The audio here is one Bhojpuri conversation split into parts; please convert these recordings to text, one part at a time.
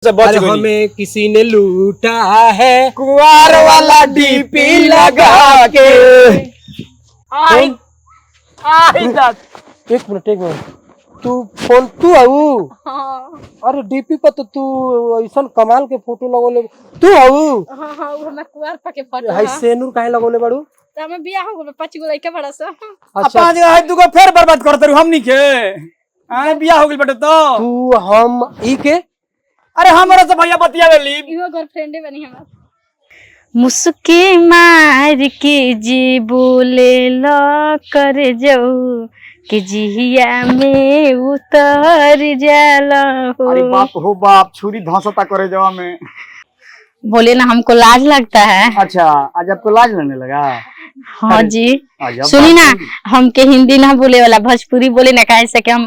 से बच गई। हमें किसी ने लूटा है कुआर वाला डीपी लगा के। आई एक मिनट तू फोन तू आऊ। हाँ अरे डीपी पर तो तू ऐसा कमाल के फोटो लगोले तू आऊ। हाँ हाँ वो हमार कुआर पर के फोटो हाय सेनूर काहे लगोले बाड़ू। त हमें बियाह हो गेल 5 गो लइका बड़ा सा। अच्छा पांच है दुगो फिर बर्बाद करत रहू हमनी के। आए बियाह हो गेल बेटा तो तू हम ई के। अरे हमरा से भैया बतियावेली। इहो गर्लफ्रेंडे बनी हमार। मुस्की मार के जी बोले ला कर जाऊ कि जिया में उतर जाला हो। अरे बाप हो बाप छुरी धंसता करे जवा में। बोले ना हमको लाज लगता है। अच्छा आज आपको लाज लगने लगा। हाँ जी अजब सुनी ना बात हमके हिंदी ना बोले वाला भोजपुरी बोले ना काहे से कि हम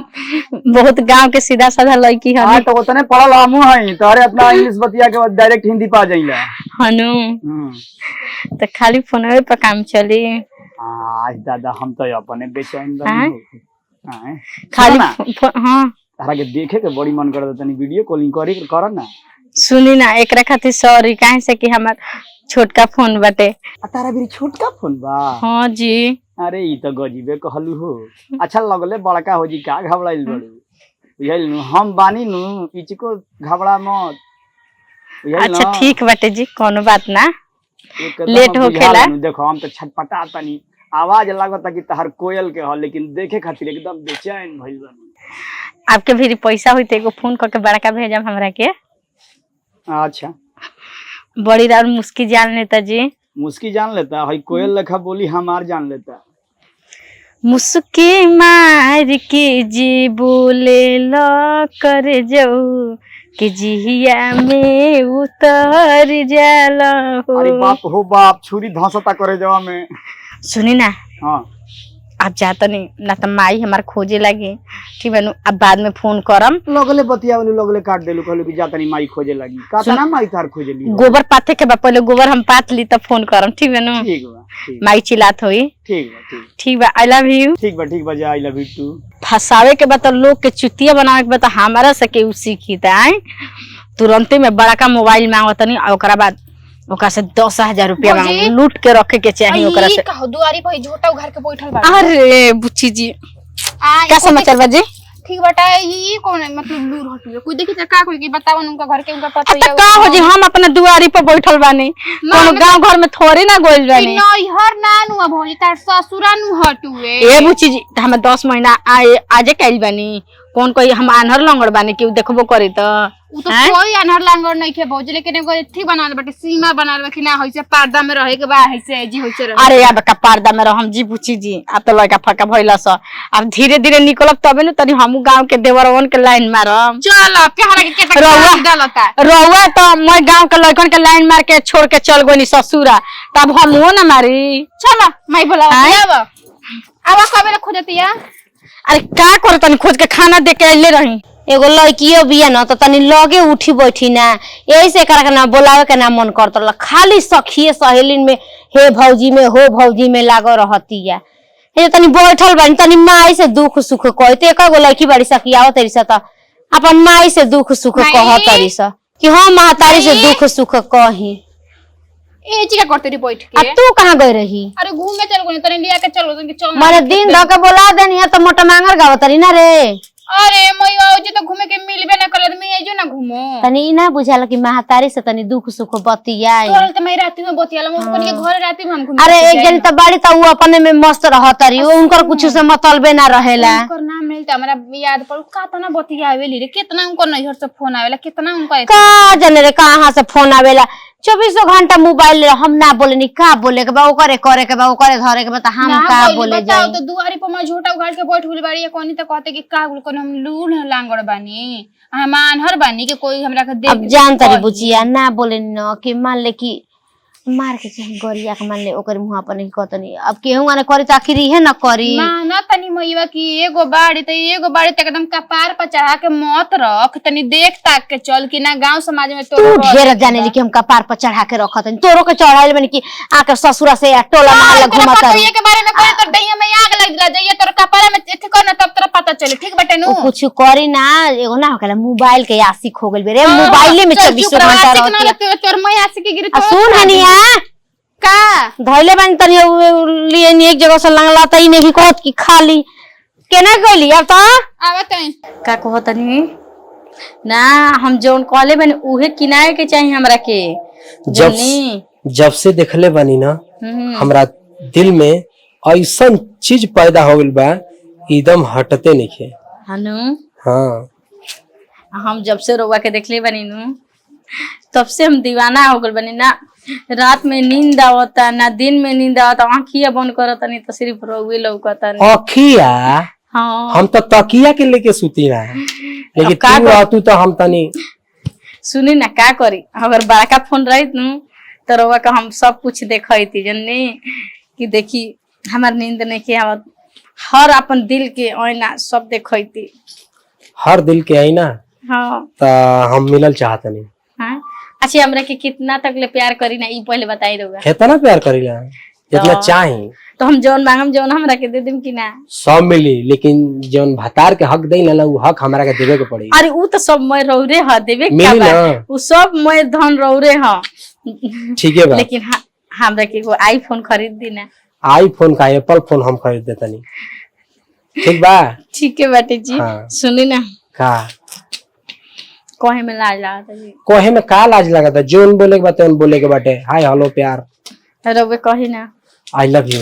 बहुत गांव के सीधा साधा लड़की हाँ हनी तो उतने पढ़ल हमू हई तोरे अपना इंग्लिश बतिया के बाद डायरेक्ट हिंदी पा जाइला। हनु तो खाली फोनवे पर काम चली। आज दादा हम तो अपने बेचैन हाँ? बनी। खाली हाँ तारा के देखे के बड़ी मन करता तनी वीडियो कॉलिंग करी कर ना। सुनी ना एकरा खातिर सॉरी काहे से कि हमार छोटका फोन बाटे। तारा भी छोटका फोन बा। हाँ जी अरे ई तो गजीबे कहलू हो। अच्छा लगले बड़का हो जी का घबराइल बड़ू बुझाइल नु हम बानी नु इचको घबरा मत बुझाइल अच्छा न? ठीक बाटे जी कोनो बात ना एकदम लेट बुझा होखेला। लेनु, देखो हम तो छटपटा तनी आवाज लागता कि तहर कोयल के हो लेकिन देखे खातिर एकदम बेचैन भइल बानी। आपके भी पैसा हुई तो एगो फोन करके बड़का भेजम हमरा के। अच्छा बड़ी राउर मुस्की जान लेता जी। मुस्की जान लेता हई कोयल लेखा बोली हमार जान लेता। मुस्की मार के जी बोले ला कर जाऊ कि जिया में उतर जाला हो। अरे बाप हो बाप छुरी धंसता करे जवा में। सुनी ना हाँ आप जाता नहीं ना तो माई हमार खोजे लगी ठीक है अब बाद में फोन करम। लगले बतियावलू लगले काट देलू कहलू कि जातनी माई खोजे लगी का ना माई तार खोजे ली। गोबर पाथे के बा पहले गोबर हम पात ली तब फोन करम ठीक है नु। ठीक बा ठीक माई चिल्लात होई। ठीक बा ठीक ठीक बा आई लव यू। ठीक बा जा आई लव यू टू। फसावे के बता लोग के चुतिया बनावे के बता हमारा से के सीखी ताई तुरंते में बड़ा का मोबाइल मांगतनी ओकरा बाद ओकरा से 10,000 रुपया मांग लूट के रखे के चाहिए ओकरा से। कहो दुआरी पर झोटा घर के बैठल बा। अरे बुच्ची जी क्या समाचार बाजी। ठीक बटा ये कौन है मतलब लूर हटुए कोई देखी त का कोई की बतावन उनका घर के उनका पता तो का हो जी हम अपने दुआरी पर बैठल बानी कोनो गांव घर में थोड़ी ना गोइल बानी। नहीं हर नानु अब हो तार ससुरा नु हटुए। ए बुच्ची जी हम 10 महीना आजे कैल बानी कौन कोई हम आन्हर लंगड़ बानी कि देखबो करे त उ तो कोई अनहर लांगड़ नहीं खे भौज लेकिन एगो एथी बनाल बाटे सीमा बनाल बा कि ना होइसे पर्दा में रहे के बा होइसे जी होइसे रहे। अरे अब का पर्दा में रहम जी बुच्ची जी अब तो लड़का फका भइला स अब धीरे धीरे निकलब तबे न तनी हमू गांव के देवरवन के लाइन मारम। चल केहरा के केटा डालता रहुआ तो मैं गांव के लड़कन के लाइन मार के छोड़ के चल गोनी ससुरा तब हम हो ना मारी। चल माई बोला अब कबे खोजतिया। अरे का कर तनी खोज के खाना दे के आइले रही। एगो लड़कियो बिया न तो तनी लगे उठी बैठी ना यही से करा के ना बोलावे के ना मन करत खाली सखिए सहेलिन में हे भौजी में हो भौजी में लागो रहती है। ये तनी बैठल बानी तनी माई से दुख सुख कहते एक गो लड़की बाड़ी सखियाओ तरी सा तो अपन माई से दुख सुख कह तरी सा कि हम महतारी से दुख सुख कही। ए जी का करते रे बैठ के। अब तू कहाँ गई रही। अरे घूमे चल गई तनी लिया के चलो तनी चल मारे दिन धके बोला देनी है तो मोटा मांगर गाव तरी ना रे। अरे मैया जे तो घूमे के मिलबे ना करत मैं जो ना घूमो तनी ई ना बुझाला कि महतारी से तनी दुख सुख बतियाई। तोरल त मैं राती में बतियाला मैं अपन के घर राती में हम घूमे। अरे एक जन त बाड़ी त उ अपने में मस्त रहतरी उनकर कुछ से मतलबे ना रहेला। उनकर नाम मिलता हमरा याद पर का तना बतियावेली रे कितना उनकर नैहर से फोन आवेला कितना उनका का जने रे कहां से फोन आवेला 24 घंटा मोबाइल हम ना बोलेनी का बोले के बा ओकरे करे के बा ओकरे धरे के बा त हम का बोले बताओ तो दुआरी पर मैं झोटा उघाड़ के बैठ गेल बाड़ी कोनी त कहते कि का बोल कोन हम लून लांगड़ बानी हम आनहर बानी के कोई हमरा के देख। अब जान तरी बुचिया ना बोलेनी न कि मान ले कि मार के चाहे गरिया के मान ले ओकर मुंह पर नहीं कहतनी अब केहू आने करी तो आखिर इहे न करी माना तनी मैया की एगो बाड़ी त एकदम कपार पर चढ़ा के मत रख, तनी देख ताक के चल कि ना गांव समाज में तू तो ढेर जाने कि हम कपार पर चढ़ा के रखतनी तोरो के चढ़ाइल बनी कि आके ससुरा से टोला मारला घुमत ये के बारे में कहे तो दैया में आग लग जा जाइए तोर कपार में एथे कर ना तब तोरा पता चले, ठीक बटे नु कुछ करी ना एगो ना होकला मोबाइल के आशिक हो गेल बे रे मोबाइले में 24 घंटा रहती है तोर मैया से की गिरी सुन हनिया का धइले बन तनी लिए नी एक जगह से लंगला तई नहीं कहत कि खाली केना गइली अब तो आवत है का कहतनी ना हम जोन कहले बनी उहे किनाए के चाहिए हमरा के जब से देखले बनी ना हमरा दिल में ऐसन चीज पैदा हो गइल बा एकदम हटते नहीं हनु हाँ हम जब से रोवा के देखले बनी नु तब से हम दीवाना हो गल बनी ना, रात में नींद आवता ना दिन में नींद आवता, आँखिया बंद करता नहीं तो सिर्फ रोवे लौकता नहीं। अखिया हाँ हम तो तकिया के लेके सुती ना, लेकिन का तू रहतू तो हम तनी सुनी ना का करी, अगर बड़का फोन रही नु तो रोवा का हम सब कुछ देखी थी जन्नी कि देखी हमार नींद नहीं के आवत, हर अपन दिल के आईना सब देखी थी। हर दिल के आई ना हाँ तो हम मिलल चाहत नहीं। हाँ अच्छा हमरा के कितना तक ले प्यार करी ना ई पहले बताई रहुआ। कितना प्यार करीला जितना चाही तो हम जौन मांगम जौन हमरा के दे देम कि ना सब मिली, लेकिन जौन भतार के हक दई ना उ हक हमरा के देवे के पड़ी। अरे उ तो सब मैं रौरे ह देवे के मिली बा ना। उ सब मैं धन रौरे ह ठीक है बा, लेकिन हमरा के एगो आईफोन खरीद दी ना। आईफोन का एप्पल फोन हम खरीद देतनी, ठीक बा। ठीक है बेटे जी हाँ। सुनी ना का कहे में लाज लागता जी, कोहे में का लाज लगता, जोन बोले के बाटे बोले के बाटे। हाय हेलो प्यार, रौवे कही ना I love you,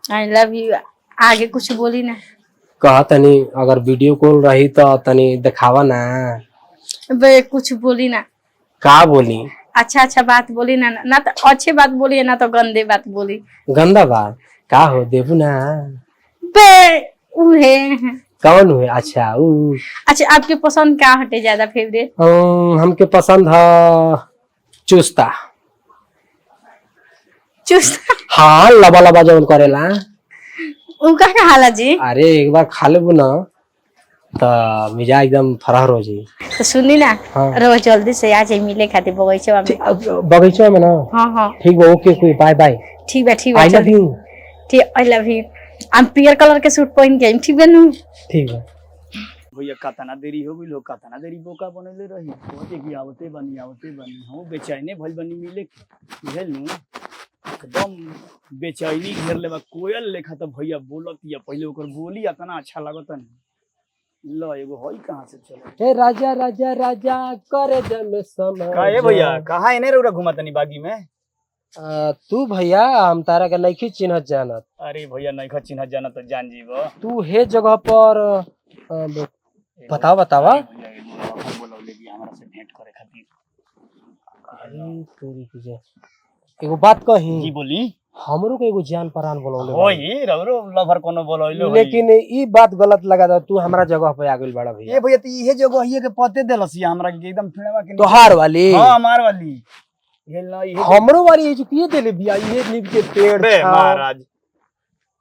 I love you, आगे कुछ बोली ना। कहा तनी अगर वीडियो कॉल रही तो तनी दिखावा ना। बे कुछ बोली ना, का बोली? अच्छा अच्छा बात बोली ना, ना तो अच्छे बात बोली ना तो गंदे बात बोली। गंदा बात का हो देबू ना? बे उहे कौन हुए? अच्छा अच्छा आपके पसंद क्या हटे ज्यादा फेवरेट? हमके पसंद है चुस्ता। चुस्ता? हाँ लबा लबा जौन करेला उनका का हाला जी? अरे एक बार खा लेबू ना तो मिजाज एकदम फरार हो जाई। तो सुनी ना हाँ। रोज जल्दी से आ जाए मिले खातिर बगीचा में। बगीचा में ना? हाँ हाँ ठीक बा, ओके कोई बाय बाय। ठीक है ठीक आई है लव यू। ठीक आई लव यू। हम पियर कलर के सूट पहन के आइम, ठीक है नु? ठीक है भैया कतना देरी हो गइल हो, कतना देरी बोका बनले रही कहते कि आवते बनी हम बेचैने भइल बनी मिले के बुझल नु, एकदम बेचैनी घेर लेबा कोयल लेखा। त भैया बोलत या पहले ओकर बोली इतना अच्छा लागत न। ल एगो हई कहां से चले हे राजा राजा राजा करे जमे समय। का ए भैया कहां एने रौरा घुमा तनी बागी में? तू भैया हम तारा के नहीं चिन्हत जानत। अरे भैया नहीं चिन्ह जाना तो जान जीव। तू हे जगह पर बतावा बतावा। बोलौले कि हमरा से भेंट करे खातिर। अरे तोरी की जे एगो बात कही। जी बोली। हमरो के एगो जान परान बोलौले होई रौरो लभर कोनो बोलौले होई, लेकिन ई बात गलत लगा दा। तू हमरा जगह पे आ गइल बड़ा भैया। ए भैया त इहे जगह हिए के पते देलसिया हमरा के एकदम फेणवा के। तोहार वाली? हां हमार वाली। ये ला इहे हमरो वाली ये जो किए देले बिया ये नीम के पेड़ बे छा। महाराज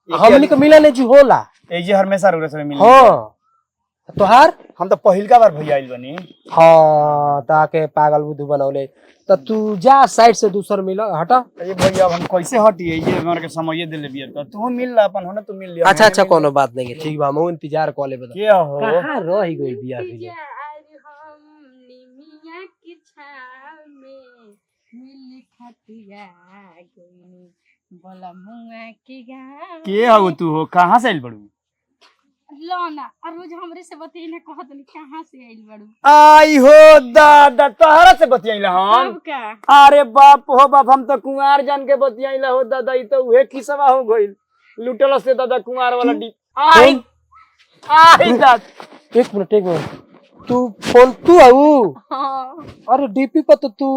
हमनी के मिला ने जी होला। ए जे हमेशा रौरा से मिल। हां तोहार? हम तो पहिलका बार भैया आइल बनी। हाँ ताके पागल बुद्धू बनौले। तो तू जा साइड से दूसर मिल हटा। ये भैया हम कैसे हटिए, ये हमरा के समय देले बिया त तू मिल ला अपन होने तू मिल लिया। अच्छा अच्छा कोनो बात नहीं है, ठीक बा। हम इंतजार कर लेबे। के हो कहां रही गइल बिया भैया? के हो तू हो, कहां से आइल बड़ू? लोना और रोज हमरे से बतियने कहत नहीं कहां से आइल बड़ू। आई हो दादा तहरा से बतियाइला हम? सब का? अरे बाप हो बाप, हम तो कुंवार जान के बतियाइला हो दादा। ई तो उहे किसवा हो गइल लुटल से दादा कुंवार वाला डी। आई दादा एक मिनट तू फोन तू आऊ? हां अरे डीपी पर तो तू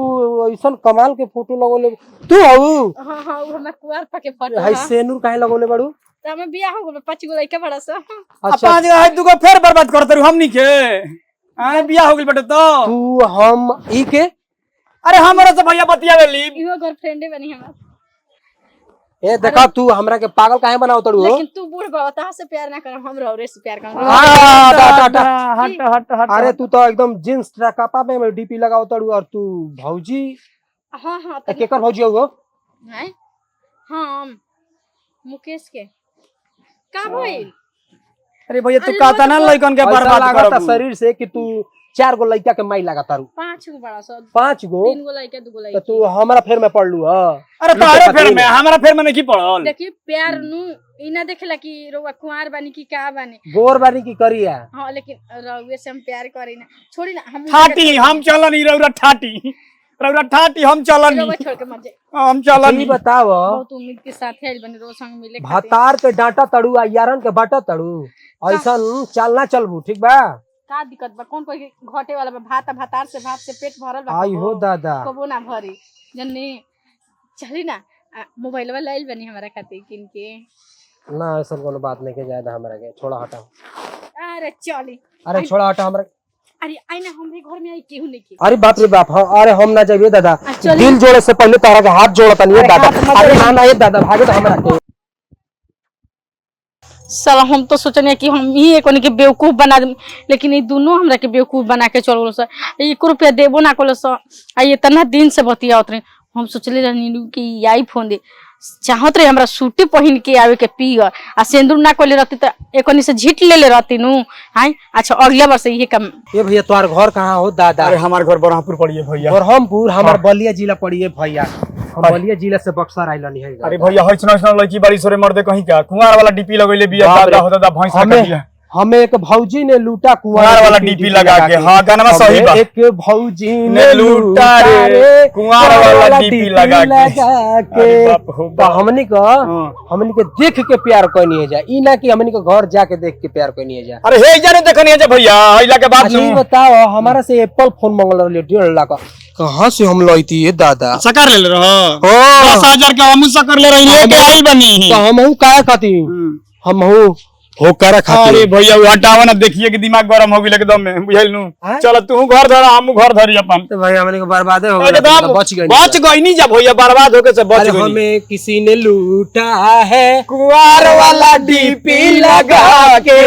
ऐसन कमाल के फोटो लगोले तू आऊ? हां हां वो हमरा कुआर पके फोटो हाय है। सेनूर काहे लगोले बाड़ू? त हमें बियाह हो गेल 5 गो लइका बड़ा सा। अच्छा पांच है दुगो फेर बर्बाद करत रहू हमनी के। आए बियाह हो गेल बेटा तो। तू हम ई के अरे हमरा से भैया बतियावे ली इहो गर्लफ्रेंडे बनी हमार। ए देखा तू हमरा के पागल काहे बनाओ तड़ू हो? लेकिन तू बूढ़ बा तहा से प्यार ना करम हम रौरे से प्यार करम। हट हट हट अरे तू तो एकदम जींस ट्रैकअपा में डीपी लगाओ तड़ू और तू भौजी हां हां त केकर भौजी हो? हैं हम मुकेश के का भइल? अरे भैया तू कहता ना लइकन के बर्बाद करब शरीर से कि तू 4 गो लइका के माई लगा तारू। 5 गो बड़ा सा 5 गो 3 गो लइका 2 गो तो लइका। तू हमरा फेर में पड़लू ह। अरे तारे फेर में हमरा फेर में नहीं पड़ल। देखिए प्यार नु इना देखेला कि रउआ कुंवार बानी की का बानी। गोर बानी की करिया। हां लेकिन रउए से हम प्यार करी ना छोड़ी ना हम ठाटी हम चलनी रौरा ठाटी हम चलनी रउआ छोड़ के मत जाए। ई हम चलनी बताव बहुत उम्मीद के साथ आइल बनी रोज संग मिले खातिर। भतार के डांटा तड़ू आ यारन के बाटा तड़ू ऐसन चलना चलबू ठीक बा? का दिक्कत बा? कौन कोई घटे वाला बा? भातार से भात से पेट भरल बा। आई हो दादा कबो ना भरी जन्नी चली ना मोबाइलवा लाइल बनी हमारा खातिर किन के। ना ऐसा कोनो बात नहीं के जायदा हमरा के छोड़ा हटाओ। अरे चली अरे छोड़ा हटा हमरा। अरे आई ना हमरे घर में आई केहू नहीं की। अरे बाप रे बाप हाँ अरे हम ना जाइए दादा चलिए। दिल जोड़े से पहले तारा के हाथ जोड़ता नहीं दादा। अरे ना ना ये दादा भागे तो हमरा के। साला हम तो सोचने कि हम ही एक के बेवकूफ बना दे, लेकिन ये दोनों हमरा के बेवकूफ बना के चल गलो। 1 रुपया देबो ना कोलो स आ इतना दिन से बतियावत रहे। हम सोचले रहनी कि आई फोन दे चाहत रहे हमरा सूटी पहन के आवे के पीगर आ सिंदूर ना कोले रहती तो एकनी से झीट ले रहती नु। हां अच्छा अगले बार से ये काम। ये भैया तुम्हार घर कहाँ हो दादा? अरे हमार घर बरहमपुर पड़िए भैया। बरहमपुर हमार बलिया जिला पड़िए भैया। हम बलिया जिला से बक्सर आइलनी है। अरे भैया हइसन हइसन लड़की बारी सोरे मर्दे कहीं का कुंवार वाला डीपी लगइले बिया दादा हो दादा भैंस रख दिया। हमें एक भौजी ने लूटा कुंवार वाला डीपी लगा के। हां गाना सही बा। एक भौजी ने लूटा रे कुंवार वाला डीपी लगा के। तो हमनी के देख के प्यार कोनी है जा ई ना कि हमनी के घर जाके देख के प्यार कोनी है जा। अरे हे जाने देखनी है भैया आइला के बाद अच्छा बताओ हमारा से एप्पल फोन मंगल रहले 1.5 लाख कहां से हम लईती है दादा? सकर ले रहो 10,000 के हम सकर ले रही लेके आई बनी तो हमहू काहे खाती हमहू होकर खाती। अरे भैया हटावा ना देखिए कि दिमाग गरम हो गेल एकदम में बुझाइल नु। चल तू घर धर हम घर धरी अपन। तो भाई हमने को बर्बादे हो एकदम बच गई नहीं जा भैया बर्बाद होके से बच गई। हमें किसी ने लूटा है कुंवार वाला डीपी लगा के।